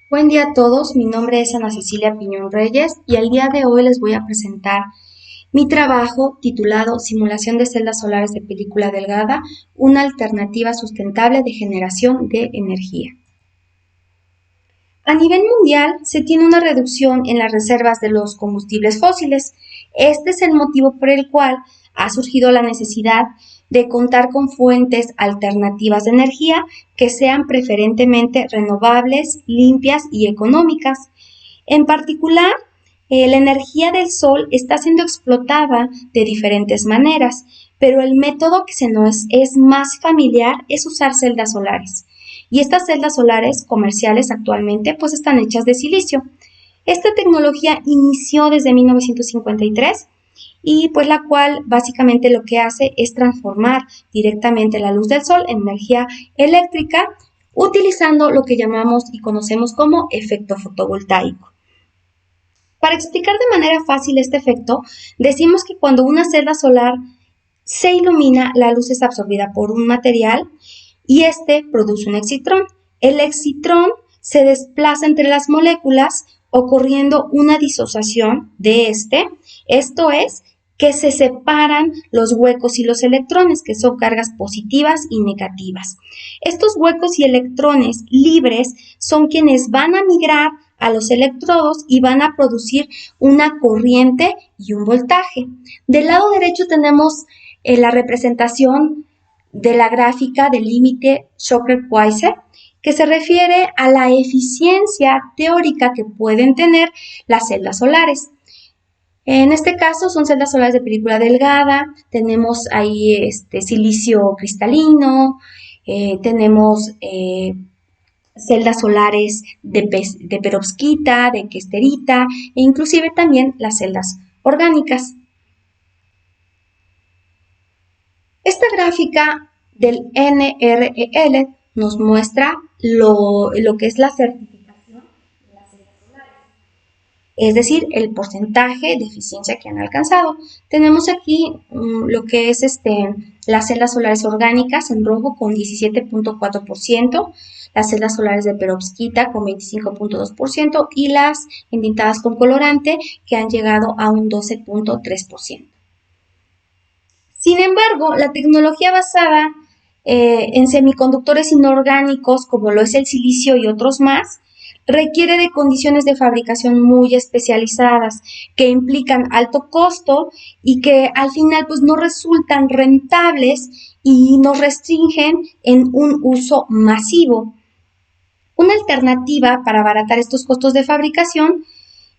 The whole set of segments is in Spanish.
Buen día a todos, mi nombre es Ana Cecilia Piñón Reyes y el día de hoy les voy a presentar mi trabajo titulado Simulación de celdas solares de película delgada, una alternativa sustentable de generación de energía. A nivel mundial se tiene una reducción en las reservas de los combustibles fósiles. Este es el motivo por el cual ha surgido la necesidad de contar con fuentes alternativas de energía que sean preferentemente renovables, limpias y económicas. En particular, la energía del sol está siendo explotada de diferentes maneras, pero el método que se nos es más familiar es usar celdas solares. Y estas celdas solares comerciales actualmente pues están hechas de silicio. Esta tecnología inició desde 1953 y pues la cual básicamente lo que hace es transformar directamente la luz del sol en energía eléctrica utilizando lo que llamamos y conocemos como efecto fotovoltaico. Para explicar de manera fácil este efecto, decimos que cuando una celda solar se ilumina, la luz es absorbida por un material y este produce un excitrón. El excitrón se desplaza entre las moléculas ocurriendo una disociación de este, esto es, que se separan los huecos y los electrones, que son cargas positivas y negativas. Estos huecos y electrones libres son quienes van a migrar a los electrodos y van a producir una corriente y un voltaje. Del lado derecho tenemos la representación de la gráfica del límite Shocker-Queisser, que se refiere a la eficiencia teórica que pueden tener las celdas solares. En este caso son celdas solares de película delgada, tenemos ahí silicio cristalino, tenemos celdas solares de perovskita, de kesterita e inclusive también las celdas orgánicas. Esta gráfica del NREL nos muestra lo que es la certificación de las celdas solares, es decir, el porcentaje de eficiencia que han alcanzado. Tenemos aquí lo que es las celdas solares orgánicas en rojo con 17.4%, las celdas solares de perovskita con 25.2% y las entintadas con colorante que han llegado a un 12.3%. Sin embargo, la tecnología basada en semiconductores inorgánicos, como lo es el silicio y otros más, requiere de condiciones de fabricación muy especializadas que implican alto costo y que al final pues no resultan rentables y nos restringen en un uso masivo. Una alternativa para abaratar estos costos de fabricación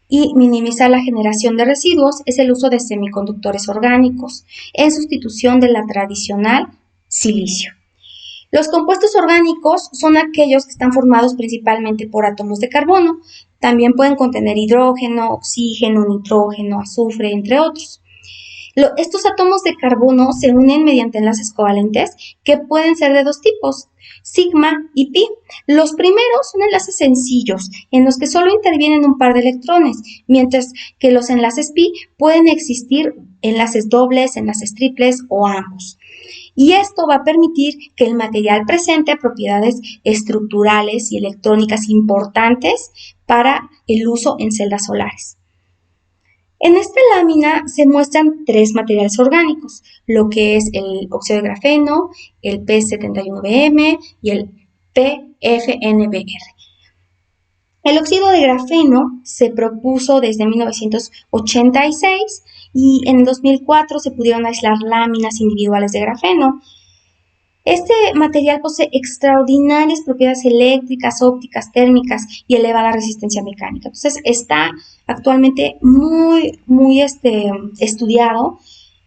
y minimizar la generación de residuos es el uso de semiconductores orgánicos en sustitución de la tradicional silicio. Los compuestos orgánicos son aquellos que están formados principalmente por átomos de carbono. También pueden contener hidrógeno, oxígeno, nitrógeno, azufre, entre otros. Estos átomos de carbono se unen mediante enlaces covalentes que pueden ser de dos tipos, sigma y pi. Los primeros son enlaces sencillos, en los que solo intervienen un par de electrones, mientras que los enlaces pi pueden existir enlaces dobles, enlaces triples o ambos. Y esto va a permitir que el material presente propiedades estructurales y electrónicas importantes para el uso en celdas solares. En esta lámina se muestran tres materiales orgánicos, lo que es el óxido de grafeno, el P71BM y el PFNBR. El óxido de grafeno se propuso desde 1986 y en 2004 se pudieron aislar láminas individuales de grafeno. Este material posee extraordinarias propiedades eléctricas, ópticas, térmicas y elevada resistencia mecánica. Entonces está actualmente muy estudiado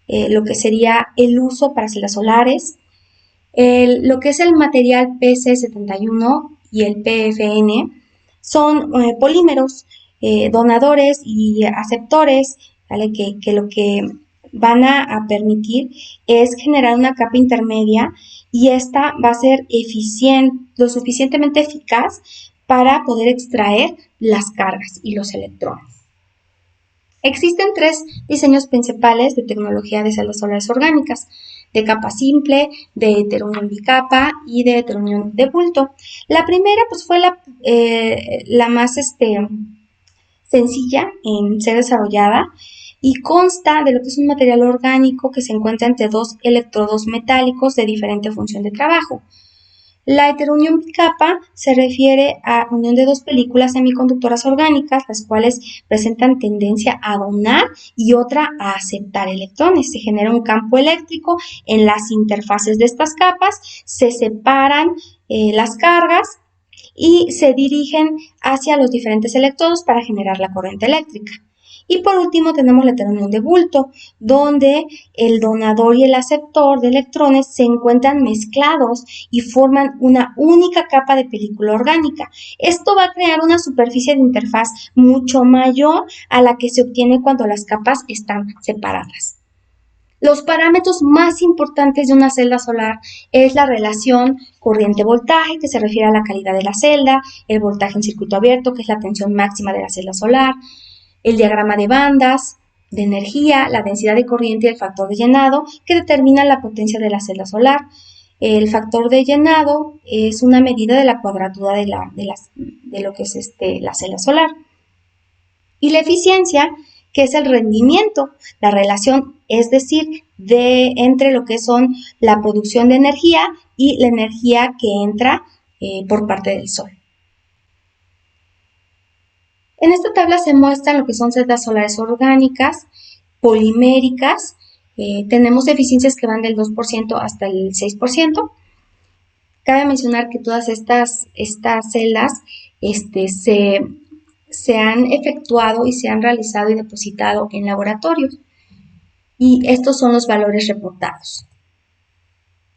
lo que sería el uso para celdas solares. Lo que es el material PC71 y el PFN son polímeros donadores y aceptores, ¿vale? que lo que van a permitir es generar una capa intermedia y esta va a ser lo suficientemente eficaz para poder extraer las cargas y los electrones. Existen tres diseños principales de tecnología de celdas solares orgánicas. de capa simple, de heteronión bicapa y de heteronión de bulto. La primera pues fue la más sencilla en ser desarrollada y consta de lo que es un material orgánico que se encuentra entre dos electrodos metálicos de diferente función de trabajo. La heteronión bicapa se refiere a unión de dos películas semiconductoras orgánicas, las cuales presentan tendencia a donar y otra a aceptar electrones. Se genera un campo eléctrico en las interfaces de estas capas, se separan las cargas y se dirigen hacia los diferentes electrodos para generar la corriente eléctrica. Y por último tenemos la heteronión de bulto, donde el donador y el aceptor de electrones se encuentran mezclados y forman una única capa de película orgánica. Esto va a crear una superficie de interfaz mucho mayor a la que se obtiene cuando las capas están separadas. Los parámetros más importantes de una celda solar es la relación corriente-voltaje, que se refiere a la calidad de la celda, el voltaje en circuito abierto, que es la tensión máxima de la celda solar, el diagrama de bandas de energía, la densidad de corriente y el factor de llenado, que determinan la potencia de la celda solar. El factor de llenado es una medida de la cuadratura de lo que es la celda solar. Y la eficiencia, que es el rendimiento, la relación, es decir, entre lo que son la producción de energía y la energía que entra por parte del Sol. En esta tabla se muestran lo que son celdas solares orgánicas, poliméricas. Tenemos eficiencias que van del 2% hasta el 6%. Cabe mencionar que todas estas celdas se han efectuado y se han realizado y depositado en laboratorios. Y estos son los valores reportados.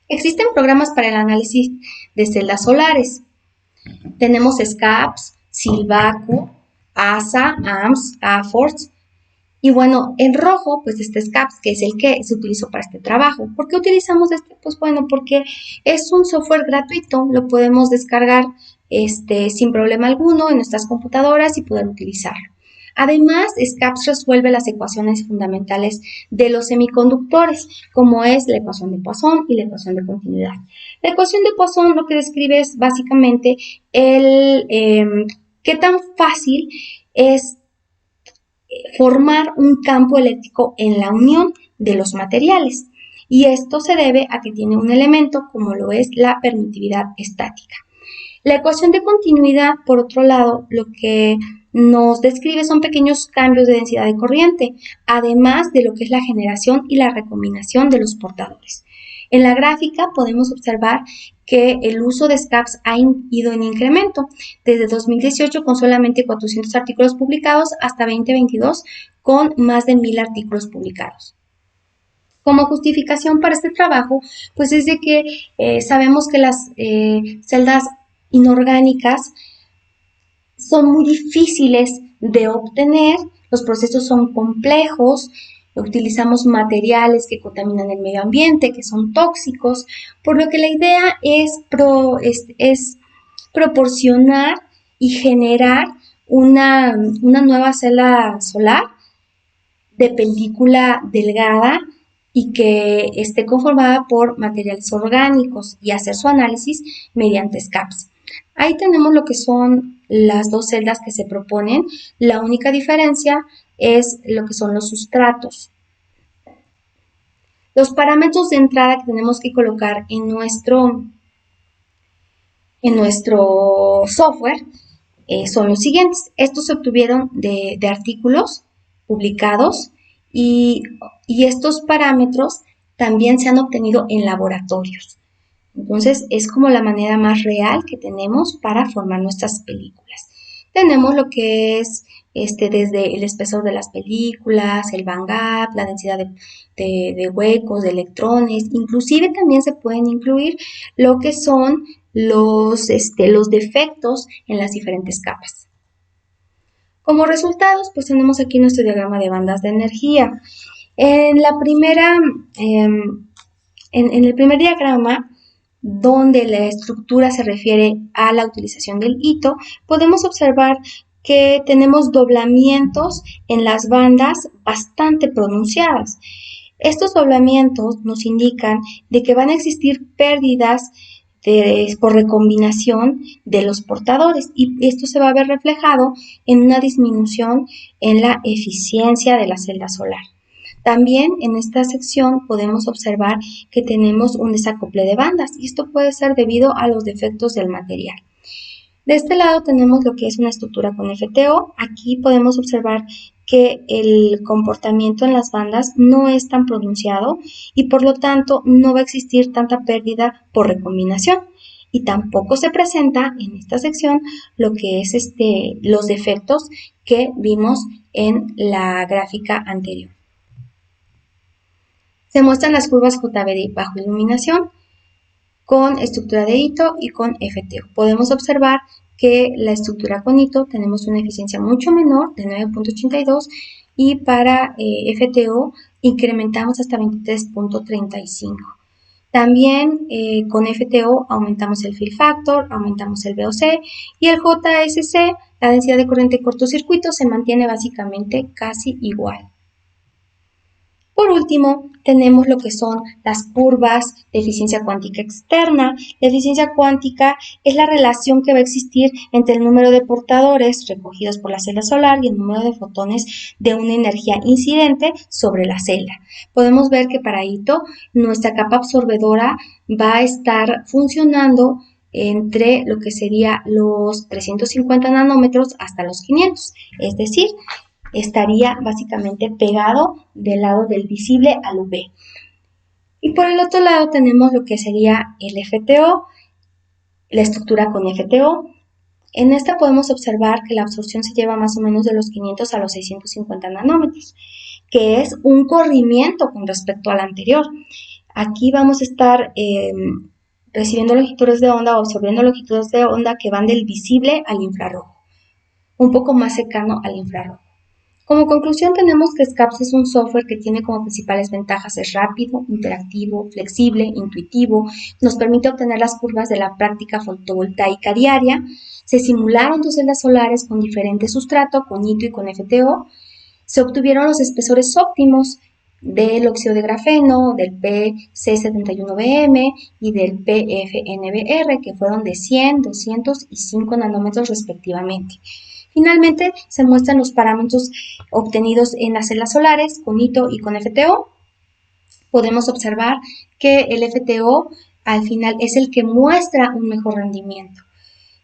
Existen programas para el análisis de celdas solares. Tenemos SCAPS, Silvaco, ASA, AMS, AFORS. Y bueno, en rojo, pues SCAPS, que es el que se utilizó para este trabajo. ¿Por qué utilizamos este? Pues bueno, porque es un software gratuito, lo podemos descargar sin problema alguno en nuestras computadoras y poder utilizarlo. Además, SCAPS resuelve las ecuaciones fundamentales de los semiconductores, como es la ecuación de Poisson y la ecuación de continuidad. La ecuación de Poisson lo que describe es básicamente qué tan fácil es formar un campo eléctrico en la unión de los materiales. Y esto se debe a que tiene un elemento como lo es la permitividad estática. La ecuación de continuidad, por otro lado, lo que nos describe son pequeños cambios de densidad de corriente, además de lo que es la generación y la recombinación de los portadores. En la gráfica podemos observar que el uso de SCAPS ha ido en incremento, desde 2018 con solamente 400 artículos publicados hasta 2022 con más de 1000 artículos publicados. Como justificación para este trabajo, pues es de que sabemos que las celdas inorgánicas son muy difíciles de obtener, los procesos son complejos, utilizamos materiales que contaminan el medio ambiente, que son tóxicos, por lo que la idea es proporcionar y generar una nueva celda solar de película delgada y que esté conformada por materiales orgánicos y hacer su análisis mediante SCAPS. Ahí tenemos lo que son las dos celdas que se proponen. La única diferencia es lo que son los sustratos. Los parámetros de entrada que tenemos que colocar en nuestro software son los siguientes. Estos se obtuvieron de artículos publicados y estos parámetros también se han obtenido en laboratorios. Entonces, es como la manera más real que tenemos para formar nuestras películas. Tenemos lo que es desde el espesor de las películas, el band gap, la densidad de huecos, de electrones. Inclusive también se pueden incluir lo que son los defectos en las diferentes capas. Como resultados, pues tenemos aquí nuestro diagrama de bandas de energía. En el primer diagrama, donde la estructura se refiere a la utilización del hito, podemos observar que tenemos doblamientos en las bandas bastante pronunciadas. Estos doblamientos nos indican de que van a existir pérdidas por recombinación de los portadores y esto se va a ver reflejado en una disminución en la eficiencia de la celda solar. También en esta sección podemos observar que tenemos un desacople de bandas y esto puede ser debido a los defectos del material. De este lado tenemos lo que es una estructura con FTO. Aquí podemos observar que el comportamiento en las bandas no es tan pronunciado y por lo tanto no va a existir tanta pérdida por recombinación. Y tampoco se presenta en esta sección lo que es los defectos que vimos en la gráfica anterior. Se muestran las curvas JBD bajo iluminación con estructura de hito y con FTO. Podemos observar que la estructura con hito tenemos una eficiencia mucho menor de 9.82 y para FTO incrementamos hasta 23.35. También con FTO aumentamos el fill factor, aumentamos el VOC y el JSC, la densidad de corriente de cortocircuito, se mantiene básicamente casi igual. Por último, tenemos lo que son las curvas de eficiencia cuántica externa. La eficiencia cuántica es la relación que va a existir entre el número de portadores recogidos por la celda solar y el número de fotones de una energía incidente sobre la celda. Podemos ver que para hito nuestra capa absorbedora va a estar funcionando entre lo que sería los 350 nanómetros hasta los 500, es decir, estaría básicamente pegado del lado del visible al UV. Y por el otro lado tenemos lo que sería el FTO, la estructura con FTO. En esta podemos observar que la absorción se lleva más o menos de los 500 a los 650 nanómetros, que es un corrimiento con respecto al anterior. Aquí vamos a estar recibiendo longitudes de onda o absorbiendo longitudes de onda que van del visible al infrarrojo, un poco más cercano al infrarrojo. Como conclusión tenemos que SCAPS es un software que tiene como principales ventajas: es rápido, interactivo, flexible, intuitivo, nos permite obtener las curvas de la práctica fotovoltaica diaria, se simularon 2 celdas solares con diferente sustrato, con hito y con FTO, se obtuvieron los espesores óptimos del óxido de grafeno, del PC71BM y del PFNBR, que fueron de 100, 200 y 5 nanómetros respectivamente. Finalmente, se muestran los parámetros obtenidos en las celdas solares con hito y con FTO. Podemos observar que el FTO al final es el que muestra un mejor rendimiento.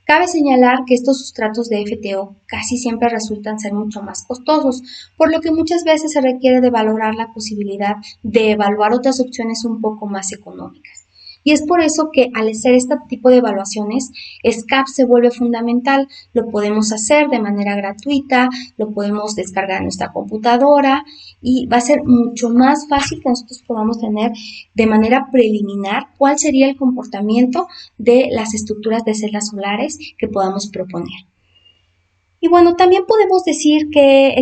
Cabe señalar que estos sustratos de FTO casi siempre resultan ser mucho más costosos, por lo que muchas veces se requiere de valorar la posibilidad de evaluar otras opciones un poco más económicas. Y es por eso que al hacer este tipo de evaluaciones, SCAPS se vuelve fundamental. Lo podemos hacer de manera gratuita, lo podemos descargar en nuestra computadora y va a ser mucho más fácil que nosotros podamos tener de manera preliminar cuál sería el comportamiento de las estructuras de celdas solares que podamos proponer. Y bueno, también podemos decir que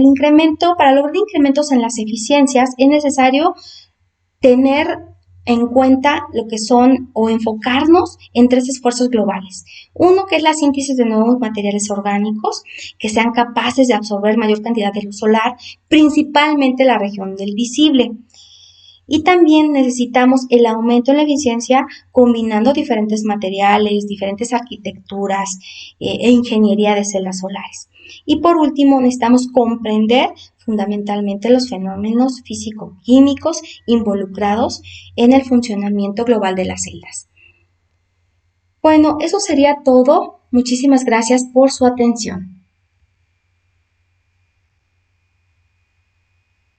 para lograr incrementos en las eficiencias es necesario tener en cuenta lo que son o enfocarnos en 3 esfuerzos globales. Uno, que es la síntesis de nuevos materiales orgánicos que sean capaces de absorber mayor cantidad de luz solar, principalmente la región del visible. Y también necesitamos el aumento en la eficiencia combinando diferentes materiales, diferentes arquitecturas e ingeniería de celdas solares. Y por último, necesitamos comprender fundamentalmente los fenómenos físico-químicos involucrados en el funcionamiento global de las celdas. Bueno, eso sería todo. Muchísimas gracias por su atención.